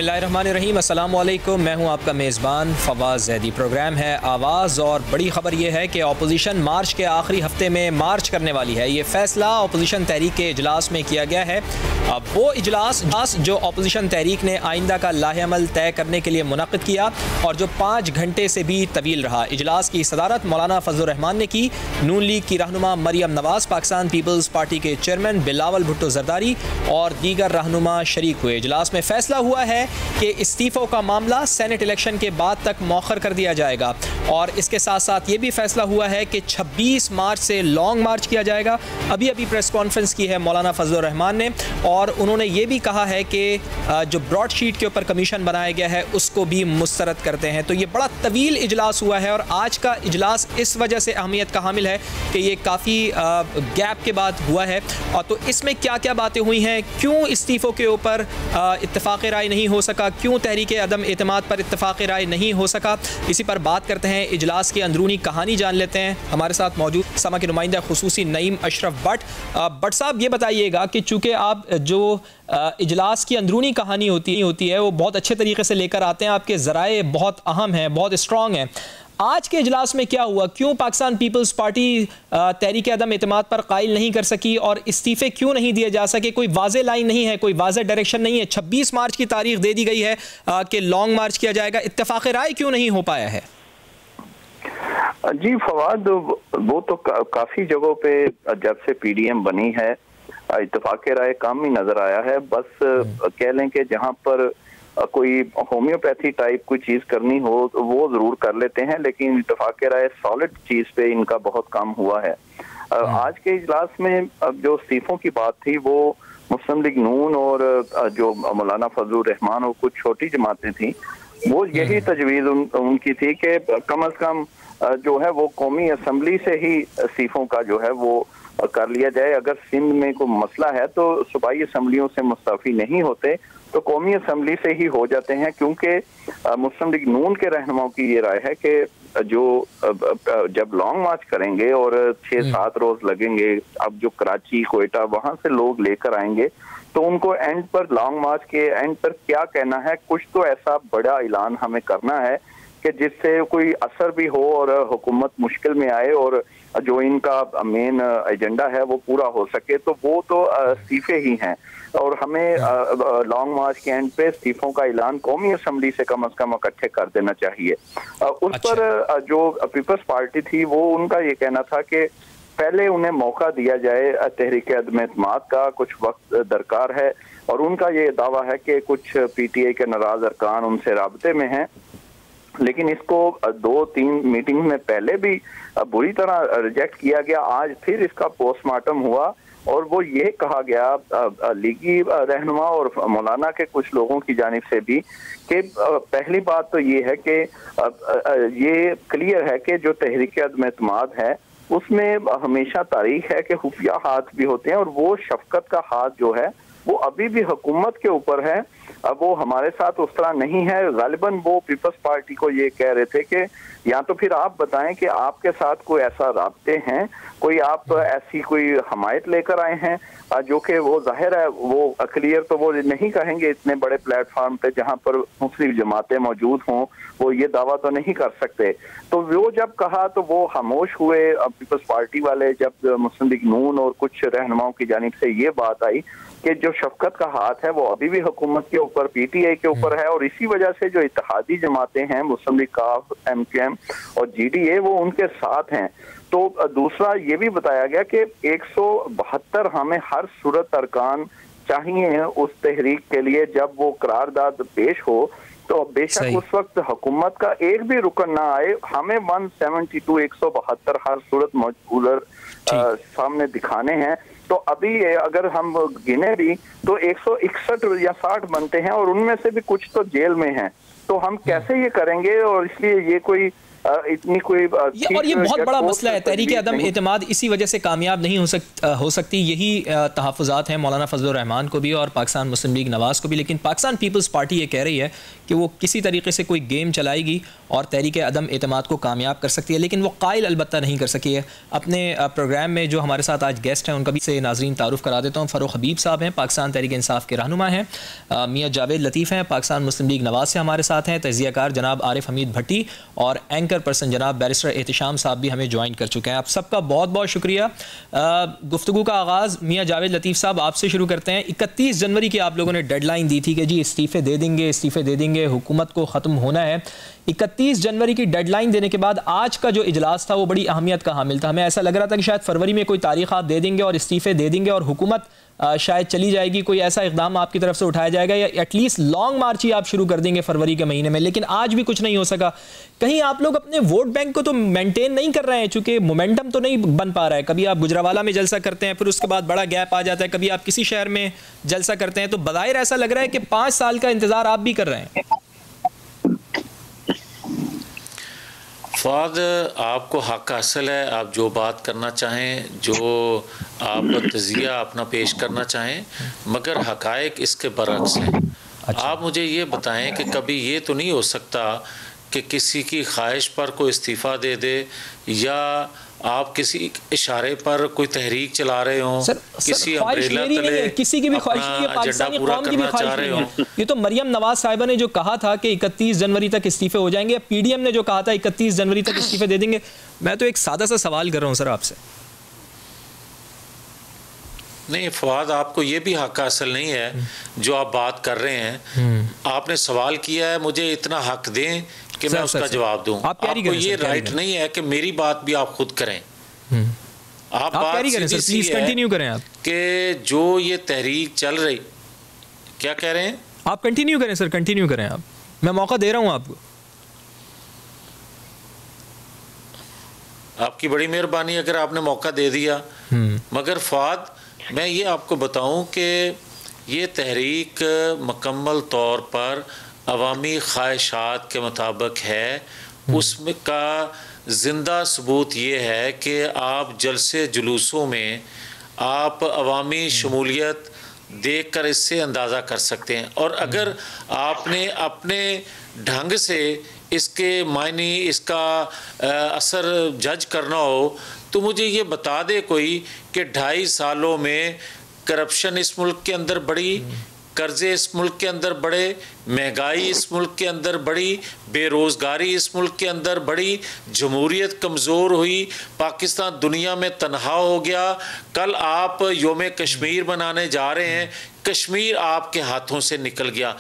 बिस्मिल्लाहिर्रहमानिर्रहीम, अस्सलाम वालेकुम। मैं हूं आपका मेज़बान फवाज़ ज़ैदी। प्रोग्राम है आवाज़ और बड़ी ख़बर यह है कि अपोजिशन मार्च के आखिरी हफ्ते में मार्च करने वाली है। ये फ़ैसला अपोजिशन तहरीक के इजलास में किया गया है। अब वो इजलास जो अपोजिशन तहरीक ने आइंदा का लाहेअमल तय करने के लिए मुनक़्क़िद किया और जो 5 घंटे से भी तवील रहा। इजलास की सदारत मौलाना फजलुर रहमान ने की। नून लीग की रहनुमा मरियम नवाज़, पाकिस्तान पीपल्स पार्टी के चेयरमैन बिलावल भुट्टो जरदारी और दीगर रहनुमा शरीक हुए। इजलास में फैसला हुआ है कि इस्तीफ़ों का मामला सेनेट इलेक्शन के बाद तक मौखर कर दिया जाएगा और इसके साथ साथ ये भी फैसला हुआ है कि 26 मार्च से लॉन्ग मार्च किया जाएगा। अभी प्रेस कॉन्फ्रेंस की है मौलाना फजलुर रहमान ने और उन्होंने ये भी कहा है कि जो ब्रॉडशीट के ऊपर कमीशन बनाया गया है उसको भी मुस्तरद करते हैं। तो ये बड़ा तवील इजलास हुआ है और आज का इजलास इस वजह से अहमियत का हामिल है कि ये काफ़ी गैप के बाद हुआ है। और तो इसमें क्या क्या बातें हुई हैं, क्यों इस्तीफ़ों के ऊपर इत्तफ़ाक़ राय नहीं हो सका, क्यों तहरीक अदम एतमाद पर इत्तफ़ाक़ राय नहीं हो सका, इसी पर बात करते हैं। इजलास की अंदरूनी कहानी जान लेते हैं। हमारे साथ मौजूद समा के नुमाइंदा खुसूसी नईम अशरफ भट्ट साहब, ये बताइएगा कि चूँकि आप जो इजलास की अंदरूनी कहानी होती है वो बहुत अच्छे तरीके से लेकर आते हैं, आपके ज़राए बहुत अहम हैं, बहुत स्ट्रॉन्ग हैं। आज के इजलास में क्या हुआ, क्यों पाकिस्तान पीपल्स पार्टी तहरीक अदम एतमाद पर कायल नहीं कर सकी और इस्तीफ़े क्यों नहीं दिए जा सके? कोई वाज़े लाइन नहीं है, कोई वाज़े डायरेक्शन नहीं है। 26 मार्च की तारीख दे दी गई है कि लॉन्ग मार्च किया जाएगा। इत्तेफाक़ राय क्यों नहीं हो पाया है? जी फवाद, वो तो काफ़ी जगहों पे जब से पीडीएम बनी है इत्तेफाक़ राय कम ही नज़र आया है। बस कह लें कि जहाँ पर कोई होम्योपैथी टाइप कोई चीज़ करनी हो तो वो ज़रूर कर लेते हैं, लेकिन इत्तेफाक़ राय सॉलिड चीज़ पे इनका बहुत कम हुआ है। आज के इजलास में जो इस्तीफ़ों की बात थी वो मुस्लिम लीग नून और जो मौलाना फजलुर रहमान और कुछ छोटी जमातें थी, वो यही तजवीज़ उनकी थी कि कम अज़ कम जो है वो कौमी असम्बली से ही इस्तीफ़ों का जो है वो कर लिया जाए। अगर सिंध में कोई मसला है तो सूबाई असम्बलियों से मुस्तफ़ी नहीं होते तो कौमी असम्बली से ही हो जाते हैं, क्योंकि मुस्लिम लीग नून के रहनुमाओं की ये राय है कि जो जब लॉन्ग मार्च करेंगे और 6-7 रोज लगेंगे, अब जो कराची कोयटा वहां से लोग लेकर आएंगे तो उनको एंड पर लॉन्ग मार्च के एंड पर क्या कहना है, कुछ तो ऐसा बड़ा ऐलान हमें करना है कि जिससे कोई असर भी हो और हुकूमत मुश्किल में आए और जो इनका मेन एजेंडा है वो पूरा हो सके। तो वो तो इस्तीफे ही हैं और हमें लॉन्ग मार्च के एंड पे इस्तीफों का ऐलान कौमी असम्बली से कम इकट्ठे कर देना चाहिए। उस पर जो पीपल्स पार्टी थी वो उनका ये कहना था कि पहले उन्हें मौका दिया जाए, तहरीक अदम एतमाद का कुछ वक्त दरकार है और उनका ये दावा है कि कुछ पीटीआई के नाराज अरकान उनसे राब्ते में हैं, लेकिन इसको 2-3 मीटिंग में पहले भी बुरी तरह रिजेक्ट किया गया। आज फिर इसका पोस्टमार्टम हुआ और वो ये कहा गया लीगी रहनुमा और मौलाना के कुछ लोगों की जानिब से भी कि पहली बात तो ये है कि ये क्लियर है कि जो तहरीक अदम एतमाद है उसमें हमेशा तारीख है कि खुफिया हाथ भी होते हैं और वो शफकत का हाथ जो है वो अभी भी हुकूमत के ऊपर है। अब वो हमारे साथ उस तरह नहीं है। गालिबन वो पीपल्स पार्टी को ये कह रहे थे कि या तो फिर आप बताएं कि आपके साथ कोई ऐसा राब्ते हैं, कोई आप ऐसी कोई हमायत लेकर आए हैं, जो कि वो जाहिर है वो क्लियर तो वो नहीं कहेंगे इतने बड़े प्लेटफॉर्म पे जहां पर मुख्तलिफ जमातें मौजूद हों, वो ये दावा तो नहीं कर सकते। तो वो जब कहा तो वो खामोश हुए पीपल्स पार्टी वाले। जब मुस्लिम लीग नून और कुछ रहनुमाओं की जानिब से ये बात आई कि जो शफकत का हाथ है वो अभी भी हुकूमत के ऊपर, पीटीआई के ऊपर है और इसी वजह से जो इत्तेहादी जमातें हैं मुस्लिम लीग काफ, एमक्यूएम और जीडीए वो उनके साथ हैं। तो दूसरा ये भी बताया गया कि 172 हमें हर सूरत अरकान चाहिए उस तहरीक के लिए जब वो करारदाद पेश हो, तो बेशक उस वक्त हुकूमत का एक भी रुकन ना आए, हमें 172 हर सूरत मौजूद सामने दिखाने हैं। तो अभी अगर हम गिने भी तो 161 या 60 बनते हैं और उनमें से भी कुछ तो जेल में हैं। तो हम कैसे ये करेंगे, और इसलिए ये कोई इतनी कोई और ये बहुत बड़ा मसला है। तहरीक अदम एतमाद इसी वजह से कामयाब नहीं हो सकती। यही तहफ़्फ़ुज़ात हैं मौलाना फजलुर रहमान को भी और पाकिस्तान मुस्लिम लीग नवाज़ को भी। लेकिन पाकिस्तान पीपल्स पार्टी ये कह रही है कि वो किसी तरीके से कोई गेम चलाएगी और तहरीक अदम एतमाद को कामयाब कर सकती है, लेकिन वो कायल अलबत्ता नहीं कर सकी है। अपने प्रोग्राम में जो हमारे साथ आज गेस्ट हैं उनका भी से नाज़रीन तारुफ़ करा देता हूँ। फ़ारूक हबीब साहब हैं, पाकिस्तान तहरीक इंसाफ के रहनुमा हैं। मियाँ जावेद लतीफ़ हैं, पाकिस्तान मुस्लिम लीग नवाज़ से हमारे साथ हैं। तज़कियाकार जनाब आरिफ हमीद भट्टी और एंकर पर्सन जनाब बैरिस्टर एहतिशाम साहब भी हमें ज्वाइन कर चुके हैं। आप सबका बहुत बहुत शुक्रिया। गुफ्तगू का आगाज़ मियाँ जावेद लतीफ़ साहब आपसे शुरू करते हैं। 31 जनवरी की आप लोगों ने डेडलाइन दी थी कि जी इस्तीफ़े दे देंगे, हुकूमत को ख़त्म होना है। 31 जनवरी की डेडलाइन देने के बाद आज का जो इजलास था वो बड़ी अहमियत का हामिल था। हमें ऐसा लग रहा था कि शायद फरवरी में कोई तारीख आप दे देंगे और इस्तीफ़े दे देंगे और हुकूमत शायद चली जाएगी, कोई ऐसा इकदाम आपकी तरफ से उठाया जाएगा या एटलीस्ट लॉन्ग मार्च ही आप शुरू कर देंगे फरवरी के महीने में। लेकिन आज भी कुछ नहीं हो सका। कहीं आप लोग अपने वोट बैंक को तो मेंटेन नहीं कर रहे हैं, चूंकि मोमेंटम तो नहीं बन पा रहा है। कभी आप गुजरावाला में जलसा करते हैं, फिर उसके बाद बड़ा गैप आ जाता है, कभी आप किसी शहर में जलसा करते हैं, तो बज़ाहिर ऐसा लग रहा है कि 5 साल का इंतजार आप भी कर रहे हैं। फ़ाद, आपको हक हासिल है, आप जो बात करना चाहें, जो आप तज़िया अपना पेश करना चाहें, मगर हक़ाइक़ इसके बरअक्स हैं। अच्छा। आप मुझे ये बताएं कि कभी ये तो नहीं हो सकता कि किसी की ख्वाहिश पर कोई इस्तीफ़ा दे दे या आप किसी इशारे पर कोई तहरीक चला रहे हो, किसी अम्ब्रेला तले किसी की भी ख्वाहिश नहीं है, पाकिस्तानी कौम की भी ख्वाहिश नहीं है। ये तो मरियम नवाज साहिबा ने जो कहा था कि 31 जनवरी तक इस्तीफे हो जाएंगे, पीडीएम ने जो कहा था 31 जनवरी तक इस्तीफे दे देंगे। मैं तो एक सादा सा सवाल कर रहा हूँ सर आपसे। नहीं फ़वाद, आपको ये भी हक हासिल नहीं है जो आप बात कर रहे हैं। आपने सवाल किया है, मुझे इतना हक दें कि मैं उसका जवाब दूं। आपको ये राइट नहीं है कि मेरी बात भी आप खुद करें। आप बात प्लीज कंटिन्यू करें आप कि जो ये तहरीक चल रही, क्या कह रहे हैं आप? कंटिन्यू करें सर, कंटिन्यू करें आप, मैं मौका दे रहा हूं आपको। आपकी बड़ी मेहरबानी अगर आपने मौका दे दिया। मगर फ़वाद, मैं ये आपको बताऊं कि ये तहरीक मुकम्मल तौर पर अवामी ख्वाहिशात के मुताबिक है। उसमें का ज़िंदा सबूत ये है कि आप जलसे जुलूसों में आप अवामी शमूलियत देख कर इससे अंदाज़ा कर सकते हैं। और अगर आपने अपने ढंग से इसके मायने, इसका असर जज करना हो, तो मुझे ये बता दे कोई कि 2.5 सालों में करप्शन इस मुल्क के अंदर बढ़ी, कर्जे इस मुल्क के अंदर बढ़े, महंगाई इस मुल्क के अंदर बढ़ी, बेरोज़गारी इस मुल्क के अंदर बढ़ी, जमहूरियत कमज़ोर हुई, पाकिस्तान दुनिया में तनहा हो गया। कल आप योम कश्मीर मनाने जा रहे हैं, कश्मीर आपके हाथों से निकल गया।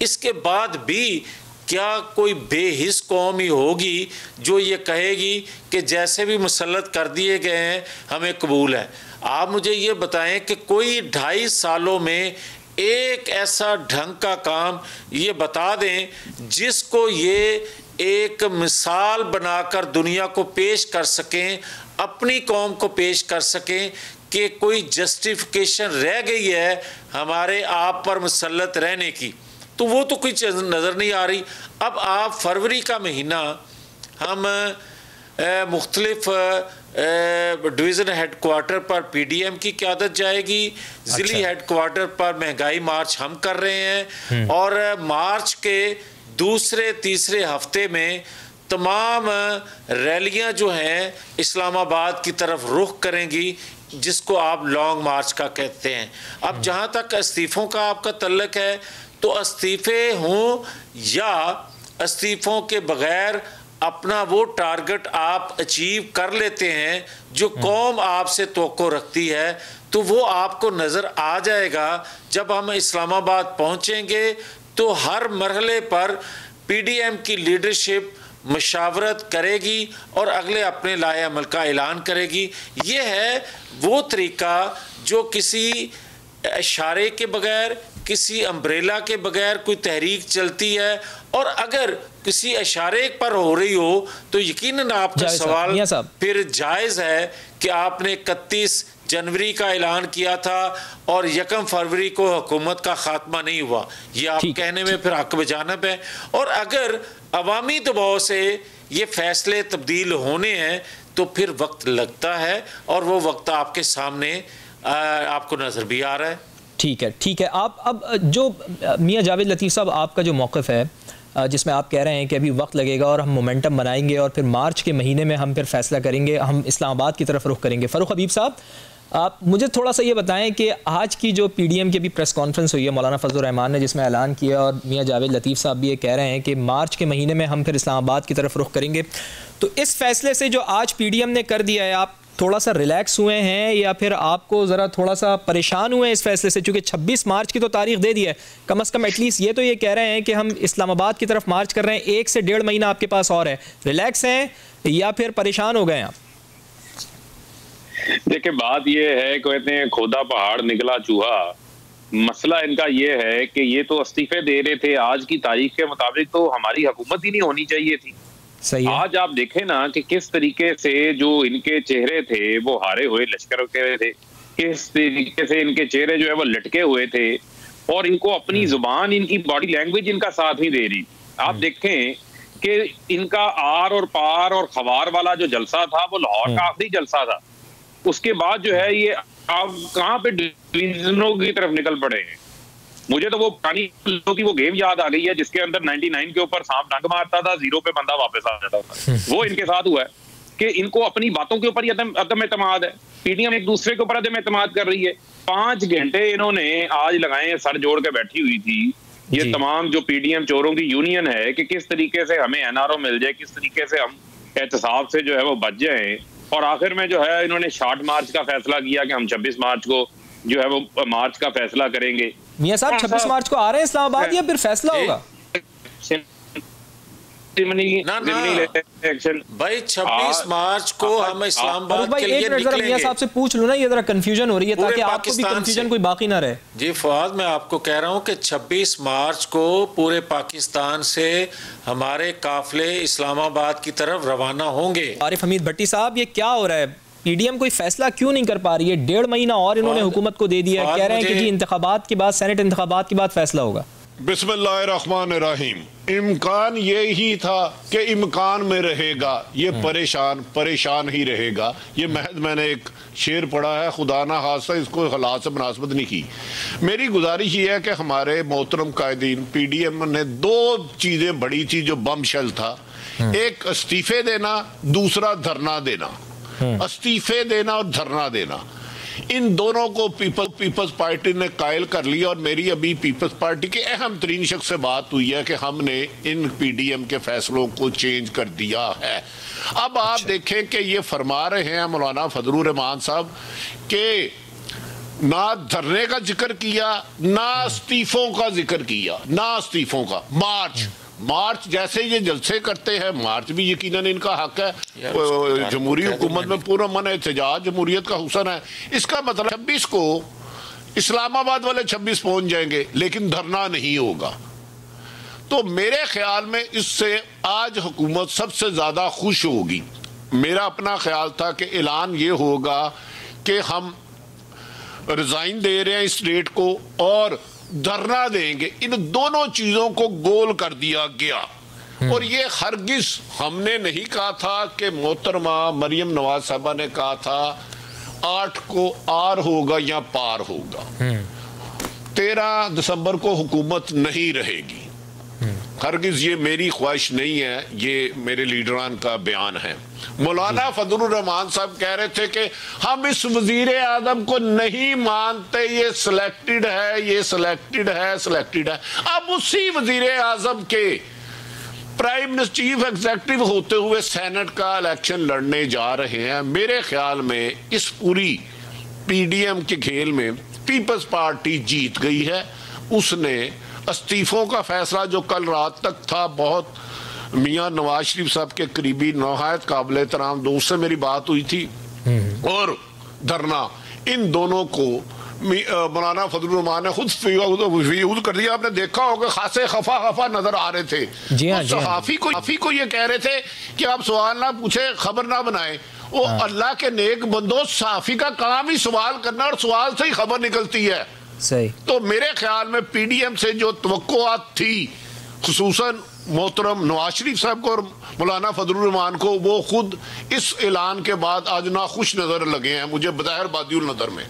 इसके बाद भी क्या कोई बेहिस कौम ही होगी जो ये कहेगी कि जैसे भी मुसल्लत कर दिए गए हैं हमें कबूल है? आप मुझे ये बताएं कि कोई 2.5 सालों में एक ऐसा ढंग का काम ये बता दें जिसको ये एक मिसाल बनाकर दुनिया को पेश कर सकें, अपनी कौम को पेश कर सकें कि कोई जस्टिफिकेशन रह गई है हमारे आप पर मुसल्लत रहने की, तो वो तो कुछ नज़र नहीं आ रही। अब आप फरवरी का महीना हम मुख्तलिफ डिवीज़न हेडक्वार्टर पर पीडीएम की क़यादत जाएगी, ज़िली हेडक्वार्टर पर महंगाई मार्च हम कर रहे हैं, और मार्च के दूसरे तीसरे हफ्ते में तमाम रैलियां जो हैं इस्लामाबाद की तरफ रुख करेंगी, जिसको आप लॉन्ग मार्च का कहते हैं। अब जहां तक इस्तीफ़ों का आपका तल्लक है, तो इस्तीफ़े हों या इस्तीफ़ों के बग़ैर अपना वो टारगेट आप अचीव कर लेते हैं जो कौम आपसे तवक्को रखती है, तो वो आपको नज़र आ जाएगा। जब हम इस्लामाबाद पहुंचेंगे तो हर मरहले पर पीडीएम की लीडरशिप मशावरत करेगी और अगले अपने लाए अमल का ऐलान करेगी। ये है वो तरीका जो किसी इशारे के बगैर, किसी अम्ब्रेला के बगैर कोई तहरीक चलती है, और अगर किसी इशारे पर हो रही हो तो यकीनन आपका सवाल फिर जायज़ है कि आपने 31 जनवरी का ऐलान किया था और 1 फरवरी को हुकूमत का खात्मा नहीं हुआ। ये आप कहने में फिर हक बजानब है। और अगर अवामी दबाव से ये फैसले तब्दील होने हैं तो फिर वक्त लगता है, और वो वक्त आपके सामने आपको नजर भी आ रहा है। ठीक है, ठीक है। आप अब जो मियां जावेद लतीफ़ साहब, आपका जो मौक़िफ़ है जिसमें आप कह रहे हैं कि अभी वक्त लगेगा और हम मोमेंटम बनाएंगे और फिर मार्च के महीने में हम फिर फैसला करेंगे, हम इस्लामाबाद की तरफ रुख करेंगे। फ़ारूक हबीब साहब, आप मुझे थोड़ा सा ये बताएं कि आज की जो PDM की अभी प्रेस कॉन्फ्रेंस हुई है मौलाना फजलुर रहमान ने, जिसमें ऐलान किया और मियां जावेद लतीफ़ साहब भी ये कह रहे हैं कि मार्च के महीने में हम फिर इस्लामाबाद की तरफ रुख करेंगे, तो इस फैसले से जो आज PDM ने कर दिया है, आप थोड़ा सा रिलैक्स हुए हैं या फिर आपको ज़रा थोड़ा सा परेशान हुए हैं इस फैसले से? चूँकि 26 मार्च की तो तारीख दे दी है, कम अज़ कम एटलीस्ट ये तो ये कह रहे हैं कि हम इस्लामाबाद की तरफ मार्च कर रहे हैं, 1 से 1.5 महीना आपके पास और है। रिलैक्स हैं या फिर परेशान हो गए आप? देखिए, बात ये है, कहते हैं खोदा पहाड़ निकला चूहा। मसला इनका ये है कि ये तो इस्तीफे दे रहे थे, आज की तारीख के मुताबिक तो हमारी हुकूमत ही नहीं होनी चाहिए थी। सही है। आज आप देखें ना कि किस तरीके से जो इनके चेहरे थे वो हारे हुए लश्कर के थे, किस तरीके से इनके चेहरे जो है वो लटके हुए थे, और इनको अपनी जुबान, इनकी बॉडी लैंग्वेज इनका साथ नहीं दे रही। आप देखें कि इनका आर और पार और खवार वाला जो जलसा था वो लाहौर का आखिरी जलसा था। उसके बाद जो है ये आप कहाँ पे डिवीजनों की तरफ निकल पड़े हैं। मुझे तो वो पुरानी की वो गेम याद आ गई है जिसके अंदर 99 के ऊपर सांप डंक मारता था, 0 पे बंदा वापस आ जाता था। वो इनके साथ हुआ है कि इनको अपनी बातों के ऊपर ही अदम एतमाद है। PDM एक दूसरे के ऊपर अदम एतमाद कर रही है। 5 घंटे इन्होंने आज लगाए, सर जोड़ के बैठी हुई थी ये तमाम जो PDM चोरों की यूनियन है कि किस तरीके से हमें NRO मिल जाए, किस तरीके से हम एहतसाब से जो है वो बच जाए। और आखिर में जो है इन्होंने शॉर्ट मार्च का फैसला किया कि हम 26 मार्च को जो है वो मार्च का फैसला करेंगे। मियां साहब 26 मार्च को आ रहे हैं इस्लामाबाद या फिर फैसला होगा? भाई 26 मार्च को हम इस्लामाबाद के लिए निकलेंगे। मियां साहब से पूछ लो ना, ये जरा कंफ्यूजन हो रही है ताकि आपको भी कंफ्यूजन कोई बाकी ना रहे। जी फवाद, मैं आपको कह रहा हूँ कि 26 मार्च को पूरे पाकिस्तान से हमारे काफिले इस्लामाबाद की तरफ रवाना होंगे। आरिफ हमीद भट्टी साहब, ये क्या हो रहा है? PDM कोई फैसला क्यों नहीं कर पा रही है? 1.5 महीना और इन्होंने हुकूमत को दे दिया, कह रहे हैं कि जी इंतखाबात के बाद, सेनेट इंतखाबात के बाद फैसला होगा। बिस्मिल्लाहिर्रहमानिर्रहीम। इम्कान ये ही था कि इम्कान में रहेगा, ये परेशान ही रहेगा। ये मैंने एक शेर पढ़ा है, खुदा ना खास्ता इसको हालात से मुनासबत नहीं की। मेरी गुजारिश ये है कि हमारे मोहतरम कायदीन PDM ने 2 चीजें बड़ी थी जो बमशल था, एक इस्तीफे देना, दूसरा धरना देना। इस्तीफे देना और धरना देना, इन दोनों को पीपल्स पार्टी ने कायल कर लिया। और मेरी अभी पीपल्स पार्टी के अहम तरीन शख्स से बात हुई है कि हमने इन PDM के फैसलों को चेंज कर दिया है। अब आप देखें कि ये फरमा रहे हैं मौलाना फजलुर रहमान साहब कि ना धरने का जिक्र किया, ना इस्तीफों का जिक्र किया, ना इस्तीफों का। मार्च जैसे ये जलसे करते हैं, मार्च भी यकीनन इनका हक है। जमहूरी हुकूमत में पूरा मन एहतजाज, जमहूरियत का हुसन है। इसका मतलब 26 को इस्लामाबाद वाले 26 पहुंच जाएंगे लेकिन धरना नहीं होगा। तो मेरे ख्याल में इससे आज हुकूमत सबसे ज्यादा खुश होगी। मेरा अपना ख्याल था कि ऐलान ये होगा कि हम रिजाइन दे रहे हैं इस डेट को और धरना देंगे। इन दोनों चीजों को गोल कर दिया गया। और ये हरगिज हमने नहीं कहा था कि मोहतरमा मरियम नवाज साहबा ने कहा था 8 को आर होगा या पार होगा। 13 दिसंबर को हुकूमत नहीं रहेगी। हरगिज ये मेरी ख्वाहिश नहीं है, ये मेरे लीडरान का बयान है। मौलाना फजलुर रहमान साहब कह रहे थे कि हम इस वजीर आजम को नहीं मानते, ये सिलेक्टेड है, ये सिलेक्टेड है। अब उसी वजीर आजम के प्राइम मिनिस्टर, चीफ एग्जीक्यूटिव होते हुए सेनेट का इलेक्शन लड़ने जा रहे हैं। मेरे ख्याल में इस पूरी PDM के खेल में पीपल्स पार्टी जीत गई है। उसने इस्तीफों का फैसला जो कल रात तक था, बहुत मियां नवाज शरीफ साहब के करीबी नहायत काबिल एहतराम दोस्त से मेरी बात हुई थी, और धरना, इन दोनों को मौलाना फजलुर रहमान ने खुद यूज कर दिया। आपने देखा होगा खासे खफा नजर आ रहे थे। सहाफी को ये कह रहे थे कि आप सवाल ना पूछे, खबर ना बनाए, वो अल्लाह के नेक बंदो, सहाफी का काम ही सवाल करना और सवाल से ही खबर निकलती है। सही। तो मेरे ख्याल में पीडीएम से जो तवक्कुआत थी, खुसूसन मोहतरम नवाज शरीफ साहब को और मौलाना फजलुर रहमान को, वो खुद इस ऐलान के बाद आज नाखुश नजर लगे हैं मुझे बज़ाहिर बादियुल नजर में।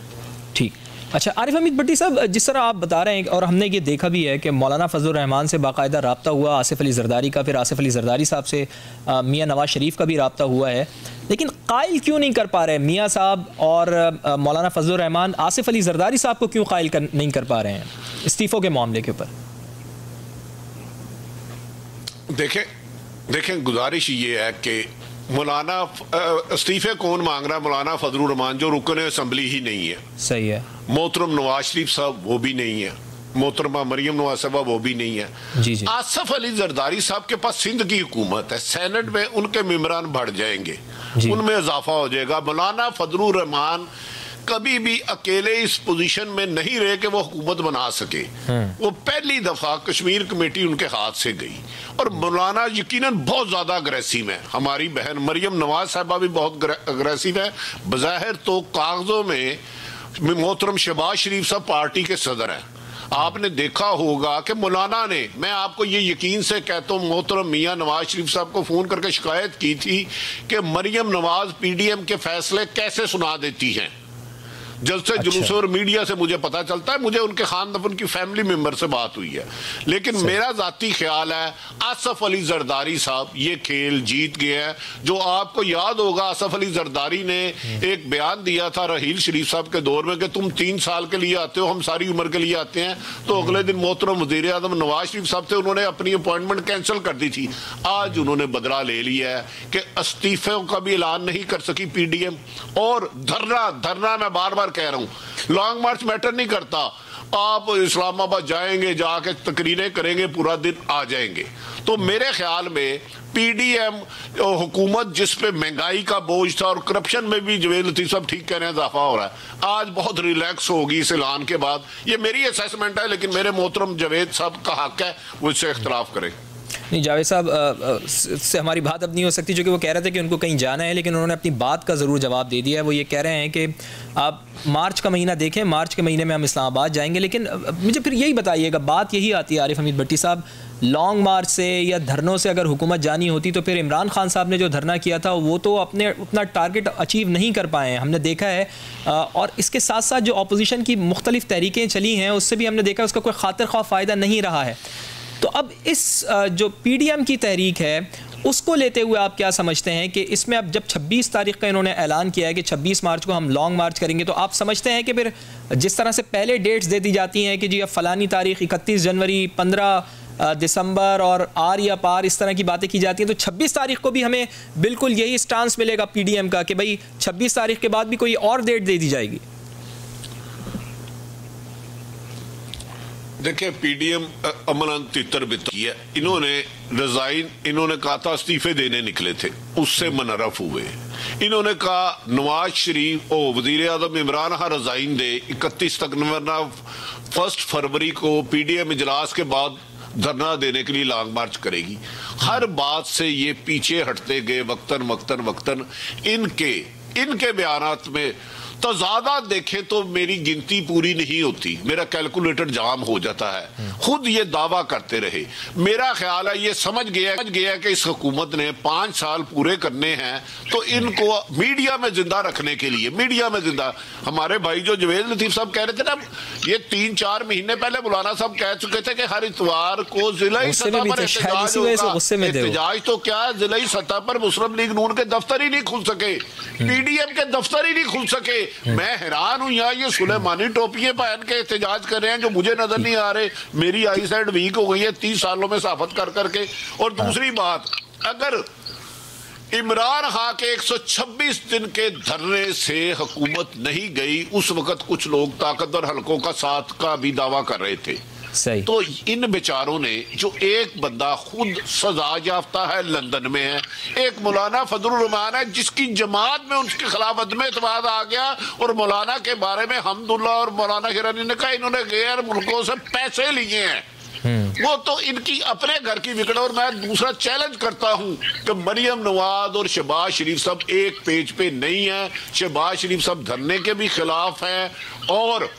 ठीक। अच्छा आरिफ हमीद भट्टी साहब, जिस तरह आप बता रहे हैं और हमने ये देखा भी है कि मौलाना फजलुर रहमान से बाकायदा रब्ता हुआ, आसिफ अली जरदारी का, फिर आसिफ अली जरदारी साहब से मियाँ नवाज शरीफ का भी रब्ता हुआ है, लेकिन कायल क्यों नहीं कर पा रहे मियाँ साहब और मौलाना फजलुर रहमान आसिफ अली जरदारी साहब को क्यों कायल नहीं कर पा रहे हैं इस्तीफ़ों के मामले के ऊपर? देखें गुजारिश ये है कि मौलाना इस्तीफे कौन मांग रहा है? मौलाना फजलुर रहमान जो रुकन असेंबली ही नहीं है। सही है। मोहतरम नवाज शरीफ साहब वो भी नहीं है, मोहतरमा मरियम नवाज साहबा वो भी नहीं है। जी जी। आसिफ अली जरदारी साहब के पास सिंध की हुकूमत है, सेनेट में उनके मेंबरान बढ़ जाएंगे, उनमें इजाफा हो जाएगा। मौलाना फजलुर रहमान कभी भी अकेले इस पोजीशन में नहीं रहे कि वो हुकूमत बना सके। वो पहली दफा कश्मीर कमेटी उनके हाथ से गई और मौलाना यकीनन बहुत ज्यादा अग्रेसिव है। हमारी बहन मरियम नवाज साहबा भी बहुत अग्रेसिव है। बज़ाहिर तो कागजों में मोहतरम शहबाज शरीफ साहब पार्टी के सदर हैं। आपने देखा होगा कि मौलाना ने, मैं आपको ये यकीन से कहता हूँ, मोहतरम मियाँ नवाज शरीफ साहब को फोन करके शिकायत की थी कि मरियम नवाज पीडीएम के फैसले कैसे सुना देती हैं। जलसे जुलूस और मीडिया से मुझे पता चलता है, मुझे उनके खानदान उनकी फैमिली मेंबर से बात हुई है। लेकिन मेरा जाती ख्याल है आसिफ अली जरदारी साहब ये खेल जीत गए हैं। जो आपको याद होगा आसिफ अली जरदारी ने एक बयान दिया था रहील शरीफ साहब के दौर में कि तुम 3 साल के लिए आते हो, हम सारी उम्र के लिए आते हैं। तो अगले दिन मोहतरम वज़ीर आज़म नवाज शरीफ साहब थे, उन्होंने अपनी अपॉइंटमेंट कैंसिल कर दी थी। आज उन्होंने बदला ले लिया है कि इस्तीफों का भी ऐलान नहीं कर सकी पीडीएम। और धरना मैं बार बार कह रहा हूं, लॉन्ग मार्च मैटर नहीं करता। आप इस्लामाबाद जाएंगे, जाके तकरीरें करेंगे, पूरा दिन आ जाएंगे। तो मेरे ख्याल में पीडीएम हुकूमत जिस पे महंगाई का बोझ था और करप्शन में भी जवेद लतीफ साहब ठीक कह रहे हैं इजाफा हो रहा है, आज बहुत रिलैक्स होगी इस ऐलान के बाद। ये मेरी असेसमेंट है, लेकिन मेरे मोहतरम जवेद साहब का हक है वो इससे इख्तलाफ करें। नहीं, जावेद साहब से हमारी बात अब नहीं हो सकती, क्योंकि वो कह रहे थे कि उनको कहीं जाना है, लेकिन उन्होंने अपनी बात का ज़रूर जवाब दे दिया है। वो ये कह रहे हैं कि आप मार्च का महीना देखें, मार्च के महीने में हम इस्लामाबाद जाएंगे। लेकिन मुझे फिर यही बताइएगा, बात यही आती है आरिफ हमीद भट्टी साहब, लॉन्ग मार्च से या धरनों से अगर हुकूमत जानी होती तो फिर इमरान खान साहब ने जो धरना किया था वो तो अपना टारगेट अचीव नहीं कर पाए हैं, हमने देखा है। और इसके साथ साथ जो अपोजिशन की मुख्तलिफ तहरीकें चली हैं उससे भी हमने देखा उसका कोई खातिर ख्वाह फ़ायदा नहीं रहा है। तो अब इस जो पीडीएम की तहरीक है उसको लेते हुए आप क्या समझते हैं कि इसमें अब जब 26 तारीख का इन्होंने ऐलान किया है कि 26 मार्च को हम लॉन्ग मार्च करेंगे, तो आप समझते हैं कि फिर जिस तरह से पहले डेट्स दे दी जाती हैं कि जी अब फलानी तारीख 31 जनवरी 15 दिसंबर और आर या पार इस तरह की बातें की जाती हैं, तो 26 तारीख को भी हमें बिल्कुल यही स्टांस मिलेगा पीडीएम का कि भाई 26 तारीख के बाद भी कोई और डेट दे दी जाएगी? देखिए पीडीएम अमन तितर बिती है। इन्होंने कहा था इस्तीफे देने निकले थे, उससे मनरफ हुए। इन्होंने कहा नवाज शरीफ और वजीर आजम इमरान खान रजाइन दे 31 तक, वरना 1 फरवरी को पीडीएम इजलास के बाद धरना देने के लिए लॉन्ग मार्च करेगी। हर बात से ये पीछे हटते गए वक्तन। इनके बयानात में तो ज्यादा देखें तो मेरी गिनती पूरी नहीं होती, मेरा कैलकुलेटर जाम हो जाता है। खुद ये दावा करते रहे। मेरा ख्याल है ये समझ गया कि इस हुकूमत ने 5 साल पूरे करने हैं, तो इनको मीडिया में जिंदा रखने के लिए, हमारे भाई जो जवेद लतीफ साहब कह रहे थे ना, ये 3-4 महीने पहले मौलाना साहब कह चुके थे कि हर इतवार को जिला सतह पर एहतजाज होगा। एहतजाज तो क्या, जिला सतह पर मुस्लिम लीग नून के दफ्तर ही नहीं खुल सके, पीडीएम के दफ्तर ही नहीं खुल सके। मैं हैरान हूं, यहाँ ये सुलेमानी टोपियां पहन के एहतजाज कर रहे हैं जो मुझे नजर नहीं आ रहे। मेरी आई साइड वीक हो गई है 30 सालों में सहाफत कर करके। और दूसरी बात, अगर इमरान खान के 126 दिन के धरने से हुकूमत नहीं गई, उस वक्त कुछ लोग ताकतवर हलकों का साथ का भी दावा कर रहे थे। सही। तो इन बेचारों ने, जो एक बंदा खुद सजा याफ्ता है, लंदन में है, एक मौलाना फजलुर रहमान है जिसकी जमात में उनके खिलाफ अदम एतमाद आ गया, और मौलाना के बारे में हमदुल्ला और मौलाना हिरानी ने कहा इन्होंने गैर मुल्कों से पैसे लिए हैं। वो तो इनकी अपने घर की विकेट। और मैं दूसरा चैलेंज करता हूं कि मरियम नवाज और शहबाज शरीफ साहब एक पेज पे नहीं है। शहबाज शरीफ साहब धरने के भी खिलाफ हैं और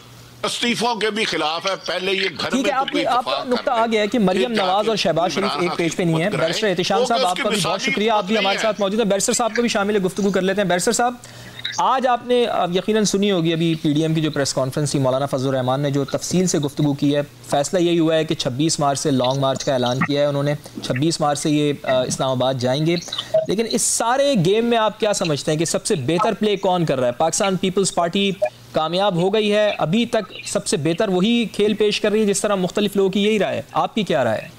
इस्तीफों के भी खिलाफ है। पहले ये घर में आपका नुक्ता आ गया है कि मरियम नवाज और शहबाज शरीफ एक पेज पे नहीं है। बैरिस्टर एहतिशाम साहब, आपका भी बहुत शुक्रिया, आप भी हमारे साथ मौजूद है। बैरिस्टर साहब को भी शामिल गुफ्तगू कर लेते हैं। बैरिस्टर साहब, आज आपने यकीनन सुनी होगी अभी पीडीएम की जो प्रेस कॉन्फ्रेंस थी, मौलाना फजलुर रहमान ने जो तफसील से गुफ्तगू की है। फैसला यही हुआ है कि 26 मार्च से लॉन्ग मार्च का ऐलान किया है उन्होंने। 26 मार्च से ये इस्लामाबाद जाएंगे। लेकिन इस सारे गेम में आप क्या समझते हैं कि सबसे बेहतर प्ले कौन कर रहा है? पाकिस्तान पीपल्स पार्टी कामयाब हो गई है, अभी तक सबसे बेहतर वही खेल पेश कर रही है जिस तरह मुख्तलिफ लोगों की यही राय है? आपकी क्या राय है?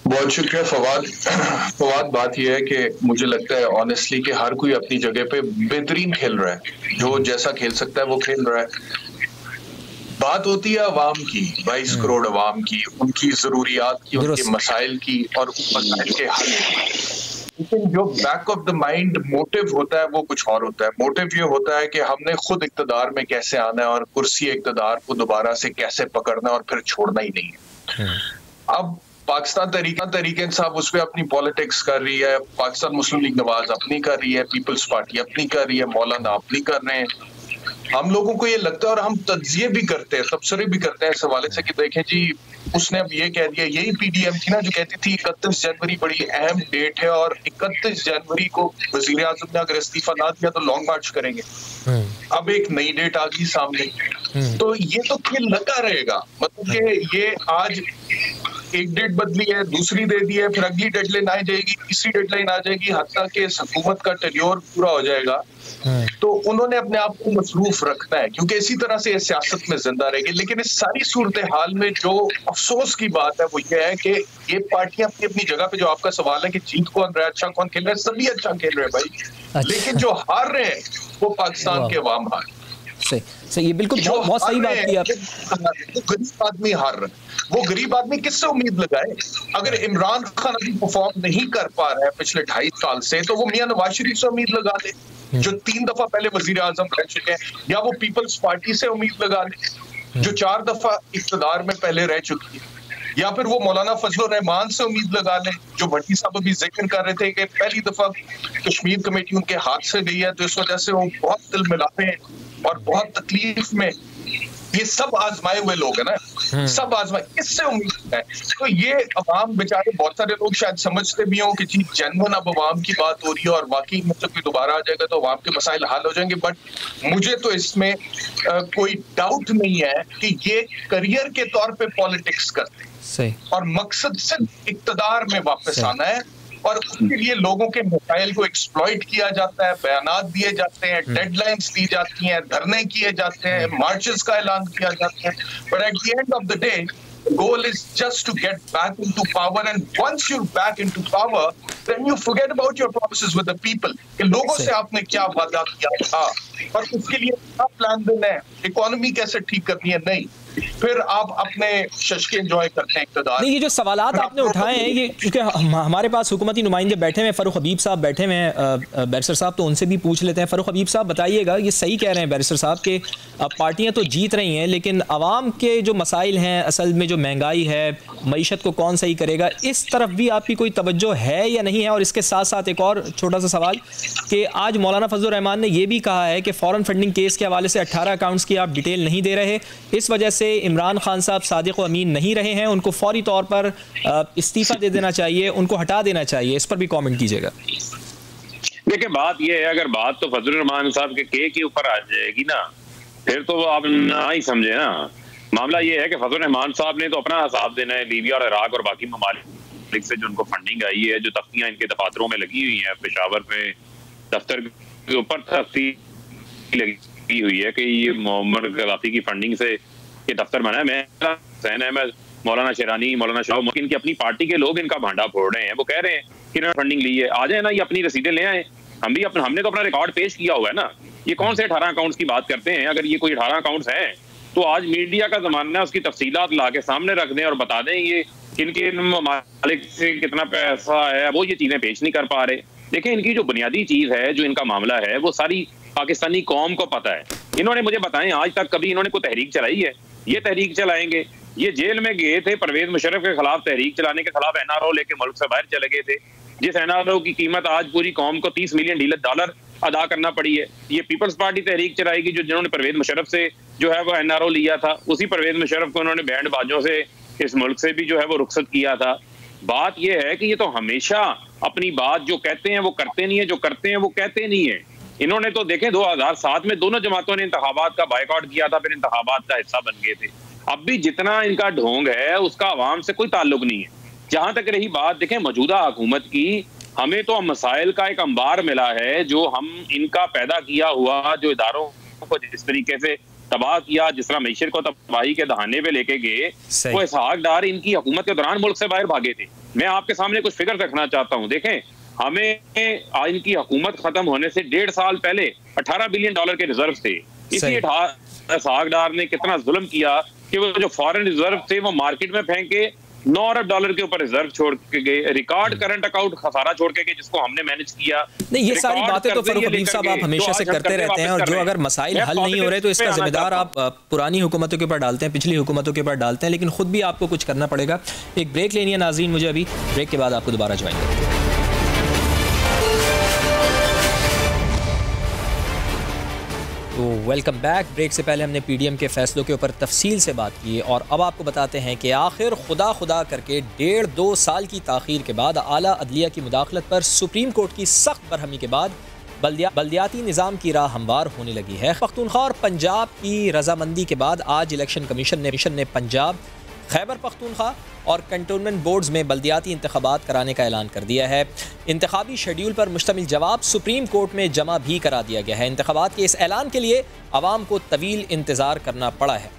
बहुत शुक्रिया फवाद। बात यह है कि मुझे लगता है ऑनेस्टली कि हर कोई अपनी जगह पे बेहतरीन खेल रहा है, जो जैसा खेल सकता है वो खेल रहा है। बात होती है अवाम की, 22 करोड़ अवाम की, उनकी जरूरियात की, उनके मसाइल की और मसाइल के हल। लेकिन जो back of the mind motive होता है वो कुछ और होता है। मोटिव ये होता है कि हमने खुद इक्तदार में कैसे आना है और कुर्सी इक्तदार को दोबारा से कैसे पकड़ना है और फिर छोड़ना ही नहीं है। अब पाकिस्तान तहरीक इंसाफ उस पर अपनी पॉलिटिक्स कर रही है, पाकिस्तान मुस्लिम लीग नवाज अपनी कर रही है, पीपल्स पार्टी अपनी कर रही है, मौलाना अपनी कर रहे हैं। हम लोगों को ये लगता है और हम तज्जिए भी करते हैं, तबसरे भी करते हैं इस हवाले से कि देखें जी उसने अब ये कह दिया। यही पीडीएम थी ना जो कहती थी 31 जनवरी बड़ी अहम डेट है और 31 जनवरी को वजीर आजम ने अगर इस्तीफा ना दिया तो लॉन्ग मार्च करेंगे। अब एक नई डेट आ गई सामने, तो ये तो खेल लगा रहेगा। मतलब कि ये आज एक डेट बदली है, दूसरी दे दी है, फिर अगली डेडलाइन आ जाएगी, तीसरी डेडलाइन आ जाएगी, हत्ता के हुकूमत का टेन्योर पूरा हो जाएगा। तो उन्होंने अपने आप को मसरूफ रखना है क्योंकि इसी तरह से सियासत में जिंदा रहेगी। लेकिन इस सारी सूरत हाल में जो अफसोस की बात है वो ये है कि ये पार्टियां अपनी अपनी जगह पे, जो आपका सवाल है कि जीत कौन रहा है, अच्छा कौन खेल रहा है, सभी अच्छा खेल रहे हैं भाई। लेकिन जो हार रहे हैं वो पाकिस्तान के अवाम हार। सही, ये बिल्कुल बहुत सही बात की आपने। गरीब आदमी हार रहा है। वो गरीब आदमी किससे उम्मीद लगाए? अगर इमरान खान अभी परफॉर्म नहीं कर पा रहा है पिछले 2.5 साल से, तो वो मियां नवाज शरीफ से उम्मीद लगा ले जो 3 दफा पहले वजीर आजम रह चुके हैं, या वो पीपल्स पार्टी से उम्मीद लगा ले जो 4 दफा इक़्तिदार में पहले रह चुकी है, या फिर वो मौलाना फजलुर रहमान से उम्मीद लगा ले जो भट्टी साहब अभी जिक्र कर रहे थे कि पहली दफा कश्मीर कमेटी उनके हाथ से गई है, तो इस वजह से वो बहुत दिल मिलाते हैं और बहुत तकलीफ में। ये सब आजमाए हुए लोग हैं ना, सब आजमाए, इससे उम्मीद है। तो ये अवाम बेचारे, बहुत सारे लोग शायद समझते भी हों कि जी जेन्युइन अब अवाम की बात हो रही है और वाकई मतलब कोई दोबारा आ जाएगा तो अवाम के मसाइल हल हो जाएंगे। बट मुझे तो इसमें कोई डाउट नहीं है कि ये करियर के तौर पे पॉलिटिक्स करते हैं और मकसद सिर्फ इक्तदार में वापस आना है और उसके लिए लोगों के मसाइल को एक्सप्लॉइट किया जाता है, बयानात दिए जाते हैं, डेडलाइंस दी जाती हैं, धरने किए जाते हैं, मार्चेस का ऐलान किया जाता है। But at the end of the day goal is just to get back into power, and once you're back into power then you forget about your promises with the people कि लोगों से आपने क्या वादा किया था और उसके लिए क्या प्लान देना है, इकोनॉमी कैसे ठीक करनी है, नहीं फिर आप अपने शशके एंजॉय करते हैं इक़्तिदार। नहीं, ये जो सवालात आपने उठाए हैं ये क्योंकि हमारे पास हुकूमती नुमाइंदे बैठे हुए हैं, फ़ारूक हबीब साहब बैठे हुए हैं बैरिस्टर साहब, तो उनसे भी पूछ लेते हैं। फ़ारूक हबीब साहब बताइएगा, ये सही कह रहे हैं बैरिस्टर साहब कि पार्टियां तो जीत रही हैं लेकिन आवाम के जो मसाइल हैं, असल में जो महंगाई है, मईशत को कौन सही करेगा, इस तरफ भी आपकी कोई तवज्जो है या नहीं है? और इसके साथ साथ एक और छोटा सा सवाल कि आज मौलाना फजलुर रहमान ने यह भी कहा है कि फॉरेन फंडिंग केस के हवाले से 18 अकाउंट्स की आप डिटेल नहीं दे रहे, इस वजह से इमरान खान साहब सादिक व अमीन नहीं रहे हैं, उनको फौरी तौर पर इस्तीफा दे देना चाहिए, उनको हटा देना चाहिए। इस पर भी कमेंट कीजिएगा। देखिए बात यह है, अगर बात तो फजलुर रहमान साहब के ऊपर आ जाएगी ना, फिर तो आप ना ही समझे ना। मामला ये है कि फजलुर रहमान साहब ने तो अपना हिसाब देना है लीबिया और इराक और बाकी ममालिक से जो उनको फंडिंग आई है, जो तख्तियां इनके दफातरों में लगी हुई हैं, पेशावर पे दफ्तर के ऊपर तख्ती लगी हुई है कि ये मोहम्मद गद्दाफी की फंडिंग से ये दफ्तर बना है। मैं हुसैन अहमद, मौलाना शेरानी, मौलाना शाह, इनकी अपनी पार्टी के लोग इनका भांडा फोड़ रहे हैं। वो कह रहे हैं कि इन्होंने फंडिंग ली है, आ जाए ना, ये अपनी रसीदें ले आए। हमने तो अपना रिकॉर्ड पेश किया हुआ है ना। ये कौन से 18 अकाउंट्स की बात करते हैं? अगर ये कोई 18 अकाउंट्स हैं तो आज मीडिया का जमाना है, उसकी तफसीलात ला के सामने रख दें और बता दें ये किनके मालिक से कितना पैसा है। वो ये चीजें पेश नहीं कर पा रहे। देखें, इनकी जो बुनियादी चीज है, जो इनका मामला है, वो सारी पाकिस्तानी कौम को पता है। इन्होंने मुझे बताएं आज तक कभी इन्होंने कोई तहरीक चलाई है? ये तहरीक चलाएंगे, ये जेल में गए थे परवेज मुशर्रफ के खिलाफ तहरीक चलाने के खिलाफ, NRO लेके मुल्क से बाहर चले गए थे, जिस NRO की कीमत आज पूरी कौम को $30 मिलियन अदा करना पड़ी है। ये पीपल्स पार्टी तहरीक चलाएगी जिन्होंने परवेज मुशर्रफ से जो है वो NRO लिया था, उसी परवेज मुशर्रफ को उन्होंने बैंड बाजों से इस मुल्क से भी जो है वो रुखसत किया था। बात ये है कि ये तो हमेशा अपनी बात जो कहते हैं वो करते नहीं है, जो करते हैं वो कहते नहीं है। इन्होंने तो देखें 2007 में दोनों जमातों ने इंतखाबात का बायकॉट किया था, फिर इंतखाबात का हिस्सा बन गए थे। अब भी जितना इनका ढोंग है उसका आवाम से कोई ताल्लुक नहीं है। जहां तक रही बात देखें मौजूदा हुकूमत की, हमें तो मसाइल का एक अंबार मिला है जो हम इनका पैदा किया हुआ जो इदारों को जिस तरीके से तबाह किया, जिस तरह मीशत को तबाही के दहाने पे लेके गए, वो इसहाक डार इनकी हुकूमत के दौरान मुल्क से बाहर भागे थे। मैं आपके सामने कुछ फिगर रखना चाहता हूँ। देखें, हमें इनकी हुकूमत खत्म होने से 1.5 साल पहले $18 बिलियन के रिजर्व थे। इसी इसहाक डार ने कितना जुल्म किया कि वो जो फॉरेन रिजर्व थे वो मार्केट में फेंके, $9 अरब के ऊपर रिजर्व छोड़ के गए, रिकॉर्ड करंट अकाउंट खसारा छोड़ के गए जिसको हमने मैनेज किया। नहीं, ये सारी बातें तो फारूक हबीब साहब आप हमेशा से करते रहते हैं, और जो अगर मसाइल हल नहीं हो रहे तो इसका जिम्मेदार आप पुरानी हुकूमतों के ऊपर डालते हैं, पिछली हुकूमतों के ऊपर डालते हैं, लेकिन खुद भी आपको कुछ करना पड़ेगा। एक ब्रेक लेनी है नाज़रीन मुझे अभी, ब्रेक के बाद आपको दोबारा ज्वाइन करेंगे। तो वेलकम बैक। ब्रेक से पहले हमने PDM के फैसलों के ऊपर तफसील से बात की, और अब आपको बताते हैं कि आखिर खुदा करके 1.5-2 साल की ताख़ीर के बाद आला अदलिया की मुदाखलत पर सुप्रीम कोर्ट की सख्त बरहमी के बाद बल्दियाती निज़ाम की राह हमवार होने लगी है। पख्तूनख्वा और पंजाब की रजामंदी के बाद आज इलेक्शन कमीशन ने पंजाब, खैबर पख्तूनख्वा और कंटोनमेंट बोर्ड्स में बल्दियाती इंतखाबात कराने का ऐलान कर दिया है। इंतखाबी शेड्यूल पर मुश्तमिल जवाब सुप्रीम कोर्ट में जमा भी करा दिया गया है। इंतखाबात के इस ऐलान के लिए आवाम को तवील इंतज़ार करना पड़ा है।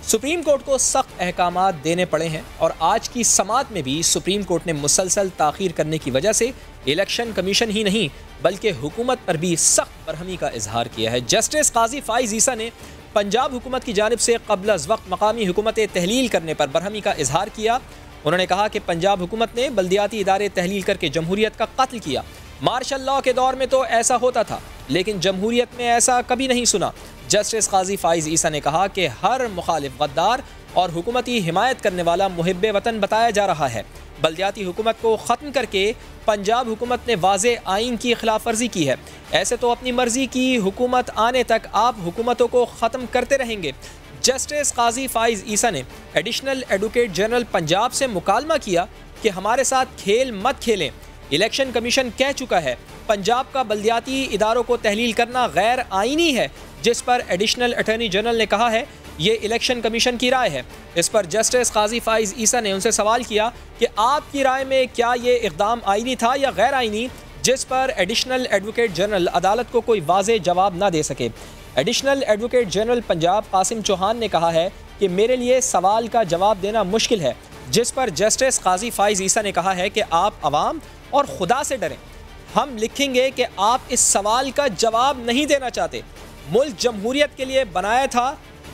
सुप्रीम कोर्ट को सख्त अहकामात देने पड़े हैं, और आज की समात में भी सुप्रीम कोर्ट ने मुसलसल ताख़ीर करने की वजह से इलेक्शन कमीशन ही नहीं बल्कि हुकूमत पर भी सख्त बरहमी का इजहार किया है। जस्टिस काजी फ़ाइज़ ईसा ने पंजाब हुकूमत की जानिब से क़ब्ल अज़ वक्त मकामी हुकूमत तहलील करने पर बरहमी का इजहार किया। उन्होंने कहा कि पंजाब हुकूमत ने बल्दियाती इदारे तहलील करके जमहूरियत का कत्ल किया। मार्शल लॉ के दौर में तो ऐसा होता था, लेकिन जमहूरियत में ऐसा कभी नहीं सुना। जस्टिस काजी फ़ाइज़ ईसा ने कहा कि हर मुखालिफ गद्दार और हुकूमती हिमायत करने वाला मुहिब्बे वतन बताया जा रहा है। बल्दियाती हुकूमत को ख़त्म करके पंजाब हुकूमत ने वाज़े आइन की खिलाफ वर्जी की है। ऐसे तो अपनी मर्जी की हुकूमत आने तक आप हुकूमतों को ख़त्म करते रहेंगे। जस्टिस काजी फ़ाइज़ ईसा ने एडिशनल एडवोकेट जनरल पंजाब से मुकालमा किया कि हमारे साथ खेल मत खेलें। इलेक्शन कमीशन कह चुका है पंजाब का बल्दियाती इदारों को तहलील करना गैर आइनी है, जिस पर एडिशनल अटॉर्नी जनरल ने कहा है ये इलेक्शन कमीशन की राय है। इस पर जस्टिस काजी फ़ाइज़ ईसा ने उनसे सवाल किया कि आपकी राय में क्या ये इक़दाम आइनी था या गैर आइनी, जिस पर एडिशनल एडवोकेट जनरल अदालत को कोई वाज़े जवाब ना दे सके। Additional advocate general Punjab Qasim Chauhan ने कहा है कि मेरे लिए सवाल का जवाब देना मुश्किल है, जिस पर जस्टिस काजी फ़ाइज़ ईसा ने कहा है कि आप अवाम और खुदा से डरें। हम लिखेंगे कि आप इस सवाल का जवाब नहीं देना चाहते। मुल्क जमहूरियत के लिए बनाया था,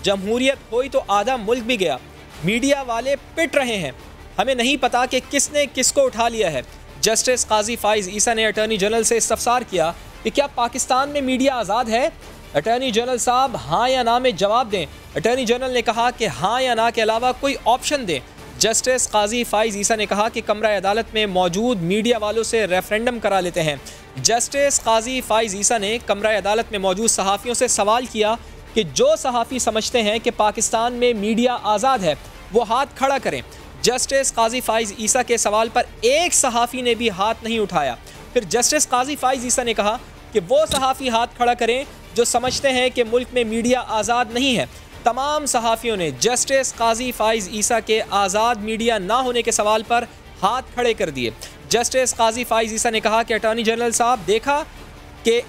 जमहूरियत हुई तो आधा मुल्क भी गया। मीडिया वाले पिट रहे हैं, हमें नहीं पता कि किसने किसको उठा लिया है। जस्टिस काजी फ़ाइज़ ईसा ने अटॉर्नी जनरल से इस्तफ़सार किया कि क्या पाकिस्तान में मीडिया आज़ाद है। अटॉर्नी जनरल साहब हाँ या ना में जवाब दें। अटॉर्नी जनरल ने कहा कि हाँ या ना के अलावा कोई ऑप्शन दें। जस्टिस काजी फ़ाइज़ ईसा ने कहा कि कमरा अदालत में मौजूद मीडिया वालों से रेफरेंडम करा लेते हैं। जस्टिस काजी फ़ाइज़ ईसा ने कमरा अदालत में मौजूद सहाफ़ियों से सवाल किया कि जो सहाफ़ी समझते हैं कि पाकिस्तान में मीडिया आज़ाद है वो हाथ खड़ा करें। जस्टिस काजी फ़ाइज़ ईसा के सवाल पर एक सहाफ़ी ने भी हाथ नहीं उठाया। फिर जस्टिस काजी फ़ाइज़ ईसा ने कहा कि वो सहाफ़ी हाथ खड़ा करें जो समझते हैं कि मुल्क में मीडिया आज़ाद नहीं है। तमाम सहाफ़ियों ने जस्टिस काजी फ़ाइज़ ईसा के आज़ाद मीडिया ना होने के सवाल पर हाथ खड़े कर दिए। जस्टिस काजी फ़ाइज़ ईसा ने कहा कि अटॉर्नी जनरल साहब देखा कि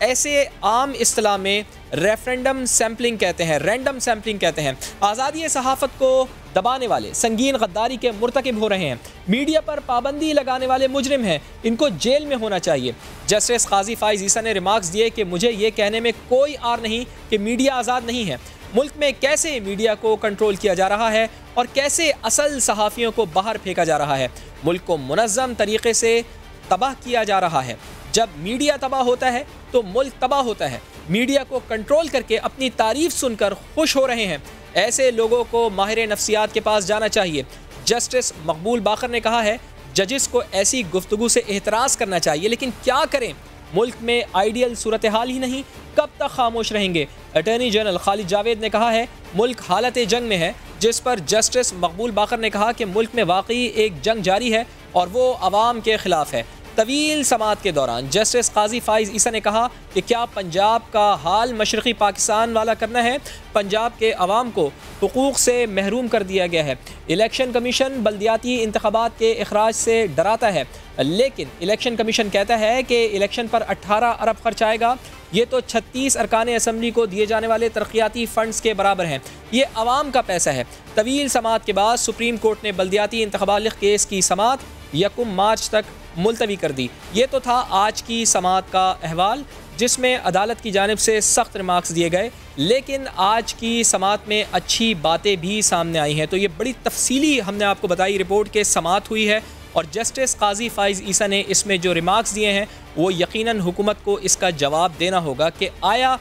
ऐसे आम इस्तिलाह में रेफरेंडम सैम्पलिंग कहते हैं, रैंडम सैम्पलिंग कहते हैं। आज़ादी सहाफ़त को दबाने वाले संगीन गद्दारी के मुर्तकिब हो रहे हैं। मीडिया पर पाबंदी लगाने वाले मुजरिम हैं, इनको जेल में होना चाहिए। जस्टिस काजी फ़ाइज़ ईसा ने रिमार्क्स दिए कि मुझे ये कहने में कोई आर नहीं कि मीडिया आज़ाद नहीं है। मुल्क में कैसे मीडिया को कंट्रोल किया जा रहा है और कैसे असल सहाफ़ियों को बाहर फेंका जा रहा है। मुल्क को मुनज़्ज़म तरीके से तबाह किया जा रहा है। जब मीडिया तबाह होता है तो मुल्क तबाह होता है। मीडिया को कंट्रोल करके अपनी तारीफ सुनकर खुश हो रहे हैं। ऐसे लोगों को माहिर नफ्सियात के पास जाना चाहिए। जस्टिस मकबूल बाकर ने कहा है, जजिस को ऐसी गुफ्तगू से एहतराज़ करना चाहिए, लेकिन क्या करें, मुल्क में आइडियल सूरत हाल ही नहीं, कब तक खामोश रहेंगे। अटॉर्नी जनरल खालिद जावेद ने कहा है, मुल्क हालत जंग में है, जिस पर जस्टिस मकबूल बाकर ने कहा कि मुल्क में वाकई एक जंग जारी है और वो अवाम के ख़िलाफ़ है। तवील समात के दौरान जस्टिस काजी फाइज़ ईसा ने कहा कि क्या पंजाब का हाल मशरक़ी पाकिस्तान वाला करना है, पंजाब के अवाम को हुकूक़ से महरूम कर दिया गया है। इलेक्शन कमीशन बल्दियाती इंतखाबात के अखराज से डराता है, लेकिन इलेक्शन कमीशन कहता है कि इलेक्शन पर 18 अरब खर्च आएगा। ये तो 36 अरकान असम्बली को दिए जाने वाले तरक्याती फ़ंड्स के बराबर हैं। ये अवाम का पैसा है। तवील समात के बाद सुप्रीम कोर्ट ने बल्दियाती इंतखाबात केस की समात 1 मार्च तक मुलतवी कर दी। ये तो था आज की समात का अहवाल, जिसमें अदालत की जानिब से सख्त रिमार्क्स दिए गए, लेकिन आज की समात में अच्छी बातें भी सामने आई हैं। तो ये बड़ी तफसीली हमने आपको बताई रिपोर्ट के समात हुई है और जस्टिस काजी फाइज़ ईसा ने इसमें जो रिमार्क्स दिए हैं वो यकीनन हुकूमत को इसका जवाब देना होगा कि आया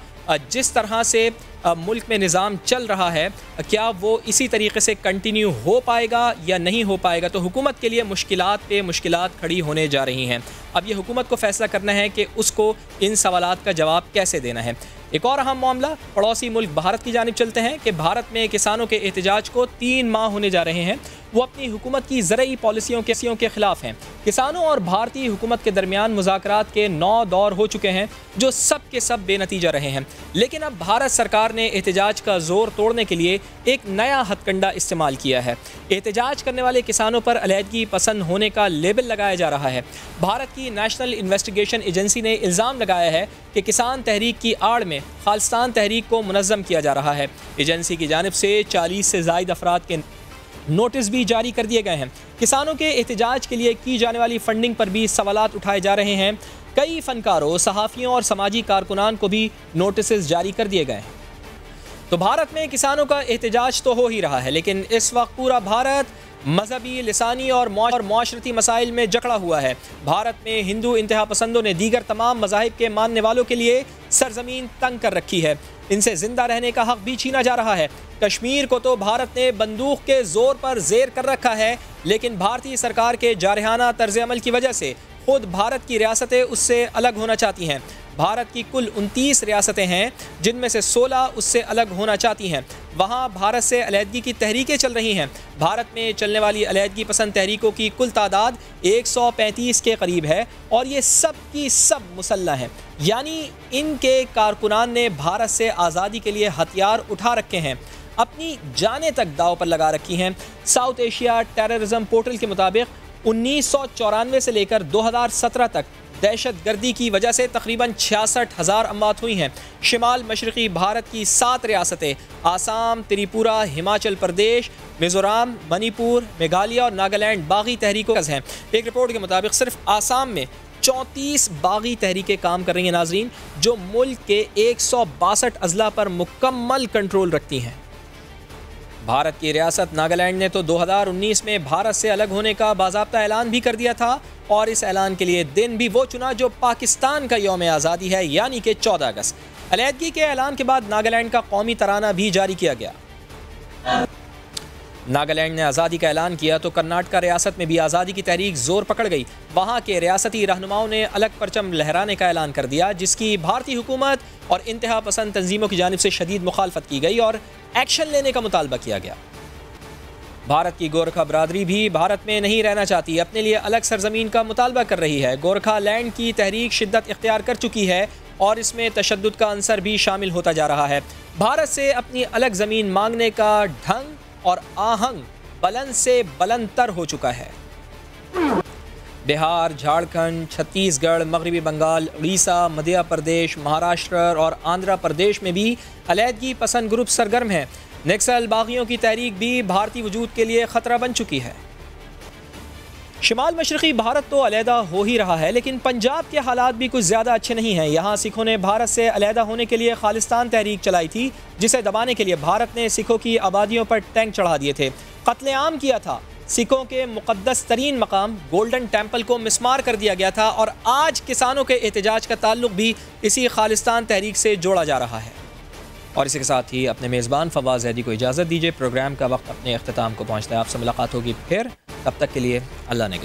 जिस तरह से मुल्क में निज़ाम चल रहा है क्या वो इसी तरीके से कंटिन्यू हो पाएगा या नहीं हो पाएगा। तो हुकूमत के लिए मुश्किलात पे मुश्किलात खड़ी होने जा रही हैं। अब ये हुकूमत को फ़ैसला करना है कि उसको इन सवालात का जवाब कैसे देना है। एक और अहम मामला, पड़ोसी मुल्क भारत की जानिब चलते हैं कि भारत में किसानों के एहतजाज को 3 माह होने जा रहे हैं। वो अपनी हुकूमत की ज़रूरी पॉलिसियों के ख़िलाफ़ हैं। किसानों और भारतीय हुकूमत के दरमियान मुज़ाकरात के 9 दौर हो चुके हैं, जो सब के सब बेनतीजा रहे हैं। लेकिन अब भारत सरकार ने एहतजाज का ज़ोर तोड़ने के लिए एक नया हथकंडा इस्तेमाल किया है। एहतजाज करने वाले किसानों पर अलहदगी पसंद होने का लेबल लगाया जा रहा है। भारत की नेशनल इन्वेस्टिगेशन एजेंसी ने इल्ज़ाम लगाया है कि किसान तहरीक की आड़ में खालिस्तान तहरीक को मुनज़्ज़म किया जा रहा है। एजेंसी की जानिब से 40 से ज़ायद अफराद के नोटिस भी जारी कर दिए गए हैं। किसानों के एहतजाज के लिए की जाने वाली फंडिंग पर भी सवालात उठाए जा रहे हैं। कई फनकारों, सहाफ़ियों और समाजी कारकुनान को भी नोटिस जारी कर दिए गए हैं। तो भारत में किसानों का एहतजाज तो हो ही रहा है, लेकिन इस वक्त पूरा भारत मजहबी, लिसानी और माशरती मसाइल में जकड़ा हुआ है। भारत में हिंदू इंतहा पसंदों ने दीगर तमाम मज़ाहिब के मानने वालों के लिए सरजमीन तंग कर रखी है। इनसे ज़िंदा रहने का हक़ भी छीना जा रहा है। कश्मीर को तो भारत ने बंदूक के ज़ोर पर ज़ेर कर रखा है, लेकिन भारतीय सरकार के जारहाना तर्ज़ अमल की वजह से खुद भारत की रियासतें उससे अलग होना चाहती हैं। भारत की कुल 29 रियासतें हैं, जिनमें से 16 उससे अलग होना चाहती हैं। वहाँ भारत से अलहदगी की तहरीकें चल रही हैं। भारत में चलने वाली अलहदगी पसंद तहरीकों की कुल तादाद 135 के करीब है और ये सब की सब मुसल्लह हैं, यानी इनके कारकुनान ने भारत से आज़ादी के लिए हथियार उठा रखे हैं, अपनी जानें तक दाव पर लगा रखी हैं। साउथ एशिया टेररिज्म पोर्टल के मुताबिक 1994 से लेकर 2017 तक दहशत गर्दी की वजह से तकरीबन 66,000 अमवात हुई हैं। शिमाल मशरक़ी भारत की 7 रियासतें आसाम, त्रिपुरा, हिमाचल प्रदेश, मिज़ोरम, मणिपुर, मेघालय और नागालैंड बागी तहरीकों हैं। एक रिपोर्ट के मुताबिक सिर्फ आसाम में 34 बागी तहरीकें काम कर रही हैं नाजरीन, जो मुल्क के 162 अजला पर मुकम्मल कंट्रोल रखती हैं। भारत की रियासत नागालैंड ने तो 2019 में भारत से अलग होने का बाज़ाब्ता ऐलान भी कर दिया था और इस ऐलान के लिए दिन भी वो चुना जो पाकिस्तान का यौम आज़ादी है, यानी कि 14 अगस्त। अलहदगी के ऐलान के बाद नागालैंड का कौमी तराना भी जारी किया गया। नागालैंड ने आज़ादी का ऐलान किया तो कर्नाटका रियासत में भी आज़ादी की तहरीक ज़ोर पकड़ गई। वहाँ के रियासती रहनुमाओं ने अलग परचम लहराने का ऐलान कर दिया, जिसकी भारतीय हुकूमत और इंतहा पसंद तंजीमों की जानिब से शदीद मुखालफत की गई और एक्शन लेने का मुतालबा किया गया। भारत की गोरखा बरादरी भी भारत में नहीं रहना चाहती, अपने लिए अलग सरजमीन का मुतालबा कर रही है। गोरखा लैंड की तहरीक शिद्दत इख्तियार कर चुकी है और इसमें तशद्दुद का अंसर भी शामिल होता जा रहा है। भारत से अपनी अलग ज़मीन मांगने का ढंग और आहंग बुलंद से बुलंद तर हो चुका है। बिहार, झारखंड, छत्तीसगढ़, मगरबी बंगाल, उड़ीसा, मध्य प्रदेश, महाराष्ट्र और आंध्र प्रदेश में भी अलहदगी पसंद ग्रुप सरगर्म हैं। नक्सल बागियों की तहरीक भी भारतीय वजूद के लिए ख़तरा बन चुकी है। शिमाल मशरक़ी भारत तो अलहदा हो ही रहा है, लेकिन पंजाब के हालात भी कुछ ज़्यादा अच्छे नहीं हैं। यहाँ सिखों ने भारत से अलहदा होने के लिए खालिस्तान तहरीक चलाई थी, जिसे दबाने के लिए भारत ने सिखों की आबादियों पर टैंक चढ़ा दिए थे, कत्लेआम किया था। सिखों के मुक़द्दस तरीन मकाम गोल्डन टेम्पल को मिसमार कर दिया गया था और आज किसानों के एहतजाज का ताल्लुक भी इसी खालिस्तान तहरीक से जोड़ा जा रहा है। और इसी के साथ ही अपने मेज़बान फवाद ज़ैदी को इजाज़त दीजिए। प्रोग्राम का वक्त अपने अख्ताम को पहुँचता है। आपसे मुलाकात होगी फिर, तब तक के लिए अल्लाह ने